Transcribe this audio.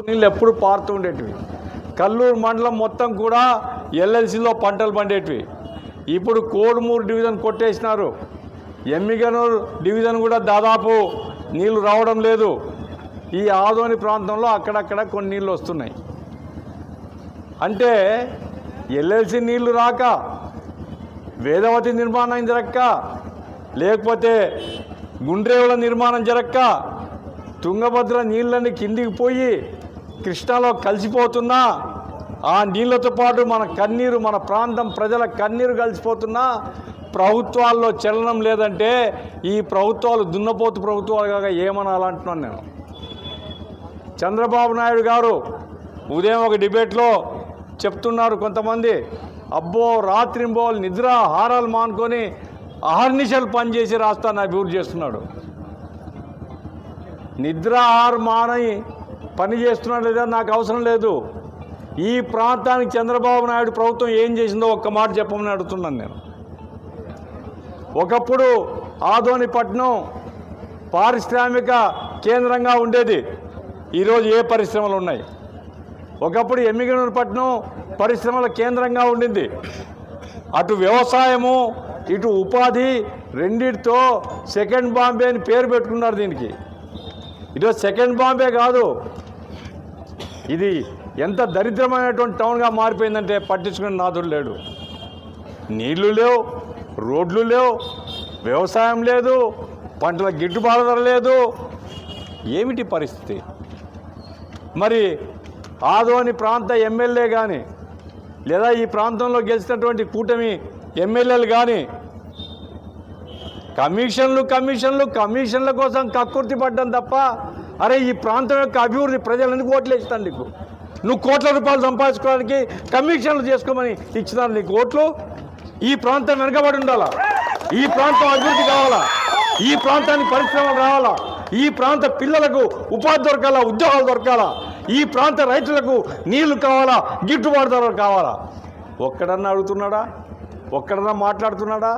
నీళ్ళు ఎప్పుడు పారుతూ ఉండేటివి. కల్లూరు మండలం మొత్తం కూడా ఎల్ఎల్సీలో పంటలు పండేటివి. ఇప్పుడు కోడుమూరు డివిజన్ కొట్టేసినారు. ఎమ్మిగనూరు డివిజన్ కూడా దాదాపు నీళ్లు రావడం లేదు. ఈ ఆదోని ప్రాంతంలో అక్కడక్కడ కొన్ని నీళ్ళు వస్తున్నాయి. అంటే ఎల్ఎల్సీ నీళ్లు రాక, వేదవతి నిర్మాణం జరక్క, లేకపోతే గుండ్రేవుల నిర్మాణం జరక్క, తుంగభద్ర నీళ్ళని కిందికి పోయి కృష్ణాలో కలిసిపోతున్నా, ఆ నీళ్లతో పాటు మన కన్నీరు, మన ప్రాంతం ప్రజల కన్నీరు కలిసిపోతున్నా ప్రభుత్వాల్లో చలనం లేదంటే ఈ ప్రభుత్వాలు దున్నపోతు ప్రభుత్వాలు కాక ఏమనాలంటున్నాను నేను. చంద్రబాబు నాయుడు గారు ఉదయం ఒక డిబేట్లో చెప్తున్నారు కొంతమంది, అబ్బో రాత్రింబోలు నిద్ర హారాలు మానుకొని అహర్నిశలు పనిచేసి రాష్ట్రాన్ని అభివృద్ధి చేస్తున్నాడు. నిద్ర ఆహారం మాని పని చేస్తున్నాడు లేదా నాకు అవసరం లేదు. ఈ ప్రాంతానికి చంద్రబాబు నాయుడు ప్రభుత్వం ఏం చేసిందో ఒక్క మాట చెప్పమని అడుగుతున్నాను నేను. ఒకప్పుడు ఆదోని పట్టణం పారిశ్రామిక కేంద్రంగా ఉండేది. ఈరోజు ఏ పరిశ్రమలు ఉన్నాయి? ఒకప్పుడు ఎమ్మిగనూరు పట్టణం పరిశ్రమల కేంద్రంగా ఉండింది. అటు వ్యవసాయము, ఇటు ఉపాధి రెండింటితో సెకండ్ బాంబే అని పేరు పెట్టుకున్నారు దీనికి. ఈరోజు సెకండ్ బాంబే కాదు, ఇది ఎంత దరిద్రమైనటువంటి టౌన్గా మారిపోయిందంటే పట్టించుకునే నాదుడు లేడు. నీళ్లు లేవు, రోడ్లు లేవు, వ్యవసాయం లేదు, పంటల గిట్టుబాటు ధర లేదు. ఏమిటి పరిస్థితి? మరి ఆదోని ప్రాంత ఎమ్మెల్యే కానీ, లేదా ఈ ప్రాంతంలో గెలిచినటువంటి కూటమి ఎమ్మెల్యేలు కానీ కమిషన్ల కోసం కక్కుర్తి పడ్డం తప్ప, అరే ఈ ప్రాంతం యొక్క అభివృద్ధి ప్రజలు ఎందుకు ఓట్లు ఇస్తాను నీకు? నువ్వు కోట్ల రూపాయలు సంపాదించుకోవడానికి కమిషన్లు చేసుకోమని ఇచ్చినారు నీకు ఓట్లు. ఈ ప్రాంతం వెనకబడి ఉండాలా? ఈ ప్రాంతం అభివృద్ధి కావాలా? ఈ ప్రాంతానికి పరిశ్రమలు రావాలా? ఈ ప్రాంత పిల్లలకు ఉపాధి దొరకాలా, ఉద్యోగాలు దొరకాలా? ఈ ప్రాంత రైతులకు నీళ్లు కావాలా, గిట్టుబాటు ధరలు కావాలా? ఒక్కడన్నా అడుగుతున్నాడా? ఒక్కడన్నా మాట్లాడుతున్నాడా?